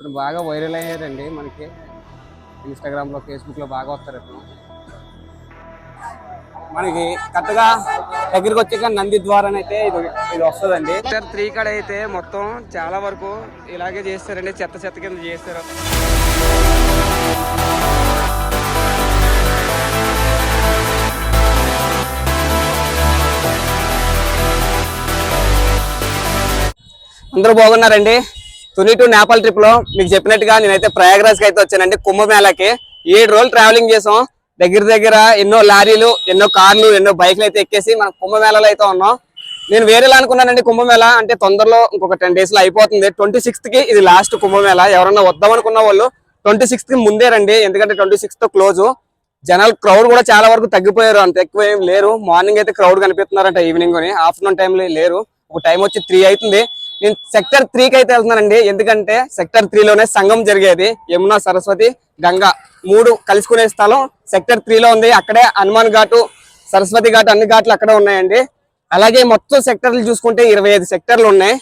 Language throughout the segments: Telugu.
ఇప్పుడు బాగా వైరల్ అయ్యారండి. మనకి ఇన్స్టాగ్రామ్లో ఫేస్బుక్లో బాగా వస్తారు. ఇప్పుడు మనకి కరెక్ట్గా దగ్గరికి వచ్చాక నంది ద్వారం అయితే ఇది వస్తుందండి. సెక్టర్ 3 కాడ అయితే మొత్తం చాలా వరకు ఇలాగే చేస్తారండి, చెత్త చెత్త కింద చేస్తారు. అందరూ బాగున్నారండి. తుని టు నేపాల్ ట్రిప్ లో మీకు చెప్పినట్టుగా నేనైతే ప్రయాగ్రాజ్ కి అయితే వచ్చానండి. కుంభమేళాకి 7 రోజులు ట్రావెలింగ్ చేసాం. దగ్గర ఎన్నో లారీలు, ఎన్నో కార్లు, ఎన్నో బైక్లు అయితే ఎక్కేసి మన కుంభమేళాలో అయితే ఉన్నాం. నేను వేరేలా అనుకున్నానండి. కుంభమేళా అంటే తొందరలో ఇంకొక 10 days లో అయిపోతుంది. 26th కి ఇది లాస్ట్ కుంభమేళా. ఎవరన్నా వద్దాం అనుకున్న వాళ్ళు 26th కి ముందే రండి, ఎందుకంటే 26th తో క్లోజ్. జనాలు క్రౌడ్ కూడా చాలా వరకు తగ్గిపోయారు, అంత ఎక్కువ ఏం లేరు. మార్నింగ్ అయితే క్రౌడ్ కనిపిస్తున్నారంట, ఈవినింగ్ అని. ఆఫ్టర్నూన్ టైంలో లేరు. ఒక టైం వచ్చి 3 అవుతుంది. నేను సెక్టర్ 3కి అయితే వెళ్తున్నానండి, ఎందుకంటే సెక్టర్ 3లోనే సంగం జరిగేది. యమున, సరస్వతి, గంగా 3 కలుసుకునే స్థలం సెక్టర్ 3లో ఉంది. అక్కడే హనుమాన్ ఘాటు, సరస్వతి ఘాటు, అన్ని ఘాట్లు అక్కడే ఉన్నాయండి. అలాగే మొత్తం సెక్టర్లు చూసుకుంటే 25 సెక్టర్లు ఉన్నాయి.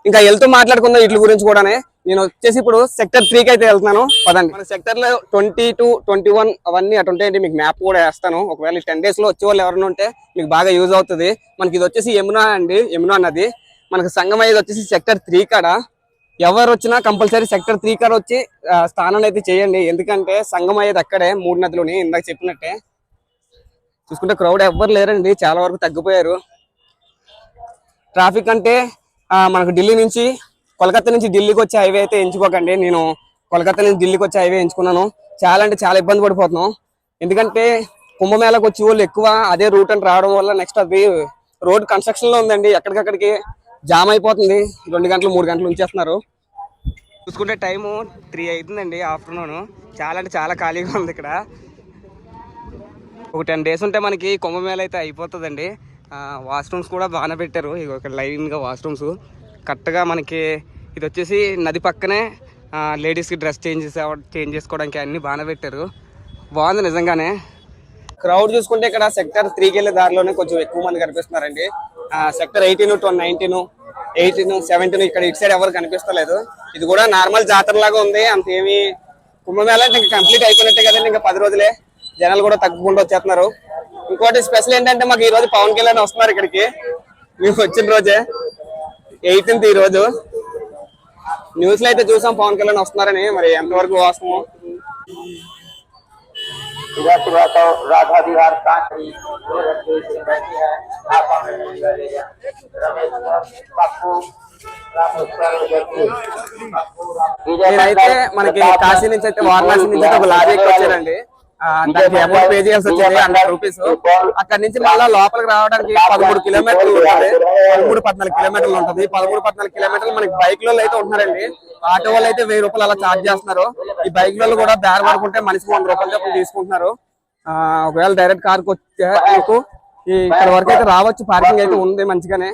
ఇంకా వెళ్తూ మాట్లాడుకుందాం వీటి గురించి కూడానే. నేను వచ్చేసి ఇప్పుడు సెక్టర్ 3కి అయితే వెళ్తున్నాను, పదండి. మన సెక్టర్లో 22, 21 అవన్నీ అటు ఉంటాయండి. మీకు మ్యాప్ కూడా వేస్తాను. ఒకవేళ 10 days లో వచ్చే వాళ్ళు ఎవరైనా ఉంటే మీకు బాగా యూజ్ అవుతుంది. మనకి ఇది వచ్చేసి యమునా అండి, యమునా నది. మనకు సంగం అయ్యేది వచ్చేసి సెక్టర్ 3 కాడ. ఎవరు వచ్చినా కంపల్సరీ సెక్టర్ 3 కాడ వచ్చి స్నానం అయితే చేయండి, ఎందుకంటే సంగం అయ్యేది అక్కడే 3 నదులని. ఇందాక చెప్పినట్టే చూసుకుంటే క్రౌడ్ ఎవ్వరు లేరండి, చాలా వరకు తగ్గిపోయారు. ట్రాఫిక్ అంటే మనకు ఢిల్లీ నుంచి, కోల్కతా నుంచి ఢిల్లీకి వచ్చే హైవే అయితే ఎంచుకోకండి. నేను కోల్కతా నుంచి ఢిల్లీకి వచ్చే హైవే ఎంచుకున్నాను. చాలా అంటే చాలా ఇబ్బంది పడిపోతున్నాం, ఎందుకంటే కుంభమేళాకు వచ్చే వాళ్ళు ఎక్కువ అదే రూట్ అని రావడం వల్ల. నెక్స్ట్ అది రోడ్ కన్స్ట్రక్షన్ లో ఉందండి, ఎక్కడికక్కడికి జామ్ అయిపోతుంది. 2 గంటలు 3 గంటలు ఉంచేస్తున్నారు. చూసుకుంటే టైము 3 అవుతుందండి, ఆఫ్టర్నూన్. చాలా అంటే చాలా ఖాళీగా ఉంది ఇక్కడ. ఒక 10 days ఉంటే మనకి కుంభమేళా అయితే అయిపోతుందండి. వాష్రూమ్స్ కూడా బాగానే పెట్టారు. ఇక ఇక్కడ లైన్గా వాష్రూమ్స్ కరెక్ట్గా మనకి. ఇది వచ్చేసి నది పక్కనే లేడీస్కి డ్రెస్ చేంజ్ చేసుకోవడానికి అన్ని బాగానే పెట్టారు. బాగుంది నిజంగానే. క్రౌడ్ చూసుకుంటే ఇక్కడ సెక్టర్ 3కి వెళ్ళే దారిలోనే కొంచెం ఎక్కువ మంది కనిపిస్తున్నారండి. సెక్టర్ 18, 19, 18, 17 ఇక్కడ ఇటు సైడ్ ఎవరు కనిపిస్తలేదు. ఇది కూడా నార్మల్ జాతర లాగా ఉంది, అంతేమి. కుంభమేళా ఇంకా కంప్లీట్ అయిపోయినట్టే కదండి, ఇంకా 10 రోజులే. జనాలు కూడా తగ్గకుండా వచ్చేస్తున్నారు. ఇంకోటి స్పెషల్ ఏంటంటే మాకు ఈ రోజు పవన్ కళ్యాణ్ వస్తున్నారు ఇక్కడికి. మేము వచ్చిన రోజే 18th ఈ రోజు. న్యూస్ లో అయితే చూసాం పవన్ కళ్యాణ్ వస్తున్నారని, మరి ఎంతవరకు వాస్తవం. నేనైతే మనకి కాశీ నుంచి అయితే, వారణాసి నుంచి అయితే ఒక లారీ ఎక్కి వచ్చానండి. దానికి అమౌంట్ పే చేయాల్సి వచ్చింది 100 రూపీస్. అక్కడ నుంచి మళ్ళీ లోపలికి రావడానికి 13 కిలోమీటర్లు ఉంటుంది. 13-14 కిలోమీటర్లు ఉంటుంది. 13-14 కిలోమీటర్లు మనకి బైక్ లో అయితే ఉంటున్నారండి. ఆటో వాళ్ళు అయితే 1000 రూపాయలు అలా ఛార్జ్ చేస్తున్నారు. ఈ బైక్ లో కూడా బేర్ పడుకుంటే మనిషికి 100 రూపాయలు చొప్పున తీసుకుంటున్నారు. ఒకవేళ డైరెక్ట్ కార్కి వచ్చే మీకు ఇక్కడ వరకు అయితే రావచ్చు, పార్కింగ్ అయితే ఉంది మంచిగానే.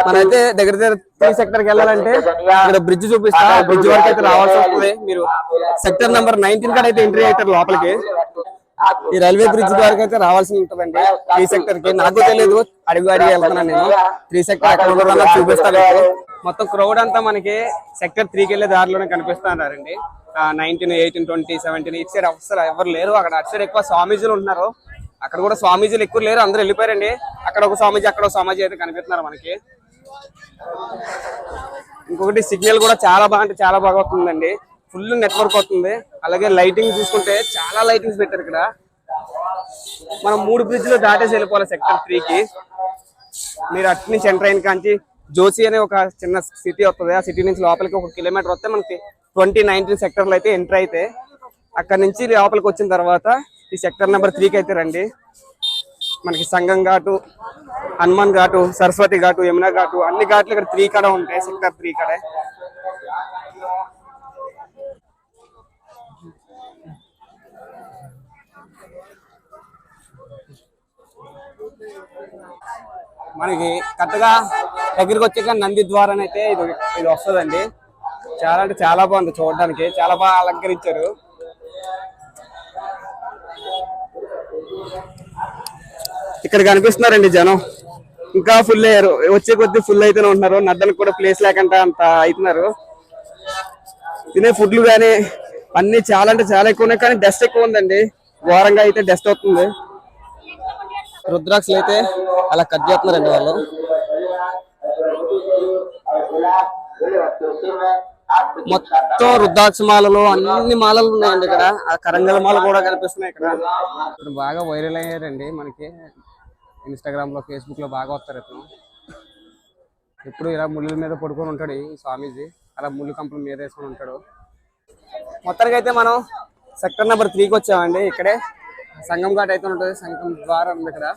మనైతే దగ్గర 3 సెక్టర్కి వెళ్ళాలంటే ఇక్కడ బ్రిడ్జ్ చూపిస్తా, బ్రిడ్జ్ వరకు అయితే రావాల్సి వస్తుంది. మీరు సెక్టర్ నెంబర్ 19 కాడ అయితే ఎంట్రీ అవుతారు లోపలికి. ఈ రైల్వే బ్రిడ్జ్ వరకు అయితే రావాల్సి ఉంటుందండి 3 సెక్టర్ కి. నాకు తెలియదు, అడిగి వెళ్తున్నాను నేను. 3 సెక్టర్ అక్కడ చూపిస్తాను. మొత్తం క్రౌడ్ అంతా మనకి సెక్టర్ 3కి వెళ్ళే దారిలోనే కనిపిస్తున్నారండి. 19, 18, 20, 17 ఇటు సైడ్ అసలు ఎవరు లేరు. అక్కడ అటు సైడ్ ఎక్కువ స్వామీజీలు ఉంటున్నారు. అక్కడ కూడా స్వామీజీలు ఎక్కువ లేరు, అందరూ వెళ్ళిపోయారండి. అక్కడ ఒక స్వామీజీ, అక్కడ ఒక స్వామీజీ అయితే కనిపిస్తున్నారు మనకి. ఇంకొకటి సిగ్నల్ కూడా చాలా బాగా అంటే చాలా బాగా వస్తుందండి, ఫుల్ నెట్వర్క్ అవుతుంది. అలాగే లైటింగ్ చూసుకుంటే చాలా లైటింగ్స్ పెట్టారు ఇక్కడ. మనం 3 బ్రిడ్జ్లు దాటేసి వెళ్ళిపోవాలి సెక్టర్ 3కి. మీరు అటు నుంచి ఎంటర్ అయిన కాంచి జోసి అనే ఒక చిన్న సిటీ వస్తుంది. ఆ సిటీ నుంచి లోపలికి 1 కిలోమీటర్ వస్తే మనకి 20-19 సెక్టర్లు అయితే ఎంటర్ అయితే, అక్కడ నుంచి లోపలికి వచ్చిన తర్వాత ఈ సెక్టర్ నెంబర్ 3కి అయితే రండి. మనకి సంగం ఘాటు, హనుమాన్ ఘాటు, సరస్వతి ఘాటు, యమునా ఘాటు, అన్ని ఘాట్లు ఇక్కడ 3 కాడ ఉంటాయి, సెక్టర్ 3 కాడే. మనకి కరెక్ట్గా దగ్గరికి వచ్చాక నంది ద్వారం అయితే ఇది వస్తుందండి. చాలా అంటే చాలా బాగుంది చూడడానికి, చాలా బాగా అలంకరించారు. ఇక్కడ కనిపిస్తున్నారండి జనం, ఇంకా ఫుల్ అయ్యారు. వచ్చే కొద్ది ఫుల్ అయితేనే ఉంటున్నారు. నడ్డానికి కూడా ప్లేస్ లేకుండా అంత అవుతున్నారు. తినే ఫుడ్లు కానీ అన్ని చాలా అంటే చాలా ఎక్కువ ఉన్నాయి, కానీ డస్ట్ ఎక్కువ ఉందండి. ఘోరంగా అయితే డస్ట్ అవుతుంది. రుద్రాక్షలు అయితే అలా కట్ చేస్తున్నారండి వాళ్ళు. మొత్తం రుద్రాక్ష మాలలు అన్ని మాలలు ఉన్నాయండి ఇక్కడ. ఆ కరంగల మాల కూడా కనిపిస్తున్నాయి ఇక్కడ. ఇప్పుడు బాగా వైరల్ అయ్యారండి మనకి ఇన్స్టాగ్రామ్ లో, ఫేస్బుక్ లో బాగా వస్తారు. ఇతను ఎప్పుడు ఇలా ముళ్ళ మీద పడుకొని ఉంటాడు ఈ స్వామీజీ, అలా ముళ్ళు కంపల మీద వేసుకొని ఉంటాడు. మొత్తానికి అయితే మనం సెక్టర్ నెంబర్ 3కి వచ్చామండి. ఇక్కడే సంగం ఘాట్ అయితే ఉంటుంది, సంగం ద్వారం ఉంది ఇక్కడ.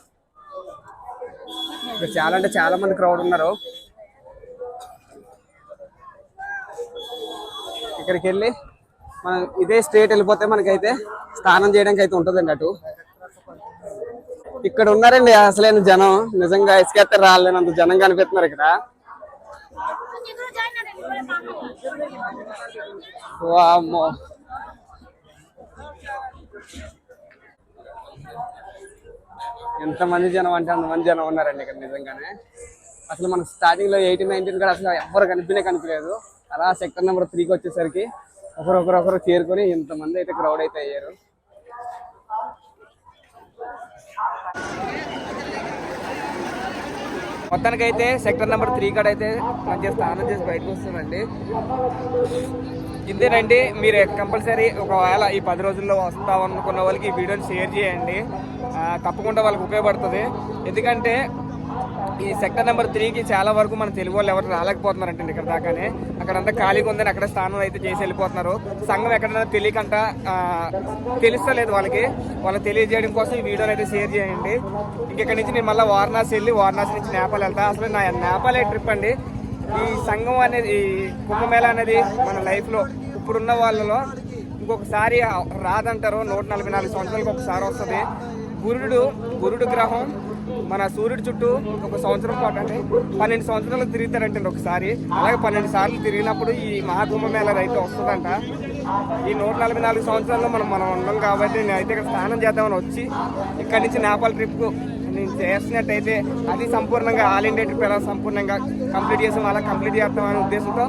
ఇక్కడ చాలా అంటే చాలా మంది క్రౌడ్ ఉన్నారు. ఇక్కడికి వెళ్ళి మనం ఇదే స్ట్రేట్ వెళ్ళిపోతే మనకైతే స్నానం చేయడానికి అయితే ఉంటుందండి అటు. ఇక్కడ ఉన్నారండి అసలైన జనం, నిజంగా ఇసుకెత్తే రాలేనంత జనం కనిపిస్తున్నారు ఇక్కడ. వామ్మో, ఎంతమంది జనం అంటే అంతమంది జనం ఉన్నారండి ఇక్కడ నిజంగానే. అసలు మనకు స్టార్టింగ్ లో 18-19 కూడా అసలు ఎవరు కనిపించలేదు. అలా సెక్టర్ నెంబర్ 3కి వచ్చేసరికి ఒకరు చేరుకొని ఇంతమంది అయితే క్రౌడ్ అయితే అయ్యారు. మొత్తానికి అయితే సెక్టర్ నెంబర్ 3 కాడ అయితే మంచిగా స్నానం చేసి బయటకు వస్తామండి. ఇంతేనండి. మీరు కంపల్సరీ ఒకవేళ ఈ 10 రోజుల్లో వస్తామనుకున్న వాళ్ళకి ఈ వీడియోని షేర్ చేయండి, తప్పకుండా వాళ్ళకి ఉపయోగపడుతుంది. ఎందుకంటే ఈ సెక్టర్ నెంబర్ 3కి చాలా వరకు మన తెలుగు వాళ్ళు ఎవరు రాలేకపోతున్నారంటే ఇక్కడ దాకానే. అక్కడంతా ఖాళీగా ఉందని అక్కడ స్నానం అయితే చేసి వెళ్ళిపోతున్నారు. సంఘం ఎక్కడైనా తెలియకంట తెలుస్తలేదు వాళ్ళకి తెలియజేయడం కోసం ఈ వీడియోని అయితే షేర్ చేయండి. ఇంకెక్కడి నుంచి నేను మళ్ళీ వారణాసి వెళ్ళి వారణాసి నుంచి నేపాల్ వెళ్తా. అసలు నా నేపాలే ట్రిప్ అండి. ఈ సంఘం అనేది, ఈ కుంభమేళా అనేది మన లైఫ్లో ఇప్పుడున్న వాళ్ళలో ఇంకొకసారి రాదంటారు. 144 సంవత్సరాలకు ఒకసారి వస్తుంది. గురుడు గ్రహం మన సూర్యుడి చుట్టూ ఒక సంవత్సరం పాటు అంటే 12 సంవత్సరాలు తిరుగుతారంటే ఒకసారి. అలాగే 12 సార్లు తిరిగినప్పుడు ఈ మహాకుంభమేళా అయితే వస్తుందంట. ఈ 144 సంవత్సరాల్లో మనం ఉన్నాం కాబట్టి నేనైతే ఇక్కడ స్నానం చేద్దామని వచ్చి ఇక్కడి నుంచి నేపాల్ ట్రిప్కు నేను చేస్తున్నట్టయితే అది సంపూర్ణంగా ఆల్ ఇండియా ట్రిప్ ఎలా సంపూర్ణంగా కంప్లీట్ చేసాం, అలా కంప్లీట్ చేస్తామనే ఉద్దేశంతో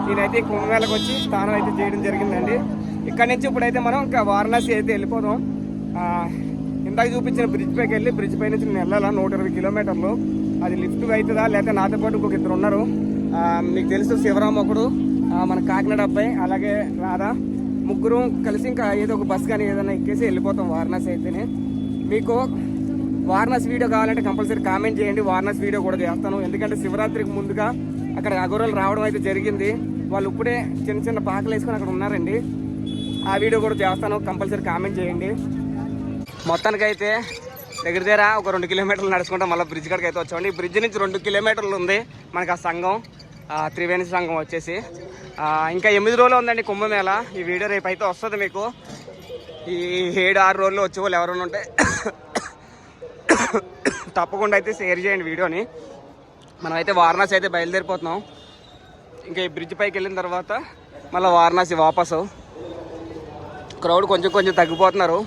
నేనైతే కుంభమేళాకి వచ్చి స్నానం అయితే చేయడం జరిగిందండి. ఇక్కడి నుంచి ఇప్పుడైతే మనం ఇంకా వారణాసి అయితే వెళ్ళిపోదాం. ఇందాక చూపించిన బ్రిడ్జ్ పైకి వెళ్ళి బ్రిడ్జ్ పై నుంచి నేను వెళ్ళాలా 120 కిలోమీటర్లు. అది లిఫ్ట్ అవుతుందా లేకపోతే నాతో పాటు ఇంకొక 2 ఉన్నారు. మీకు తెలుసు శివరామ్ ఒకడు, మన కాకినాడ అబ్బాయి, అలాగే రాధా, ముగ్గురు కలిసి ఇంకా ఏదో ఒక బస్ కానీ ఏదైనా ఎక్కేసి వెళ్ళిపోతాం వారణాసి అయితేనే. మీకు వారణాసి వీడియో కావాలంటే కంపల్సరీ కామెంట్ చేయండి, వారణాసి వీడియో కూడా చేస్తాను. ఎందుకంటే శివరాత్రికి ముందుగా అక్కడ అఘోరాలు రావడం అయితే జరిగింది. వాళ్ళు ఇప్పుడే చిన్న పాకలు వేసుకొని అక్కడ ఉన్నారండి. ఆ వీడియో కూడా చేస్తాను, కంపల్సరీ కామెంట్ చేయండి. మొత్తానికి అయితే దగ్గర ఒక 2 కిలోమీటర్లు నడుచుకుంటాం మళ్ళీ బ్రిడ్జ్ కాడికి అయితే వచ్చామండి. ఈ బ్రిడ్జ్ నుంచి 2 కిలోమీటర్లు ఉంది మనకు ఆ సంఘం, త్రివేణి సంఘం వచ్చేసి. ఇంకా 8 రోజులు ఉందండి కుంభమేళా. ఈ వీడియో రేపు అయితే వస్తుంది మీకు. ఈ 7-6 రోజులు వచ్చే వాళ్ళు ఎవరైనా ఉంటే తప్పకుండా అయితే షేర్ చేయండి వీడియోని. మనమైతే వారణాసి అయితే బయలుదేరిపోతున్నాం. ఇంకా ఈ బ్రిడ్జ్ పైకి వెళ్ళిన తర్వాత మళ్ళీ వారణాసి వాపసు. క్రౌడ్ కొంచెం తగ్గిపోతున్నారు.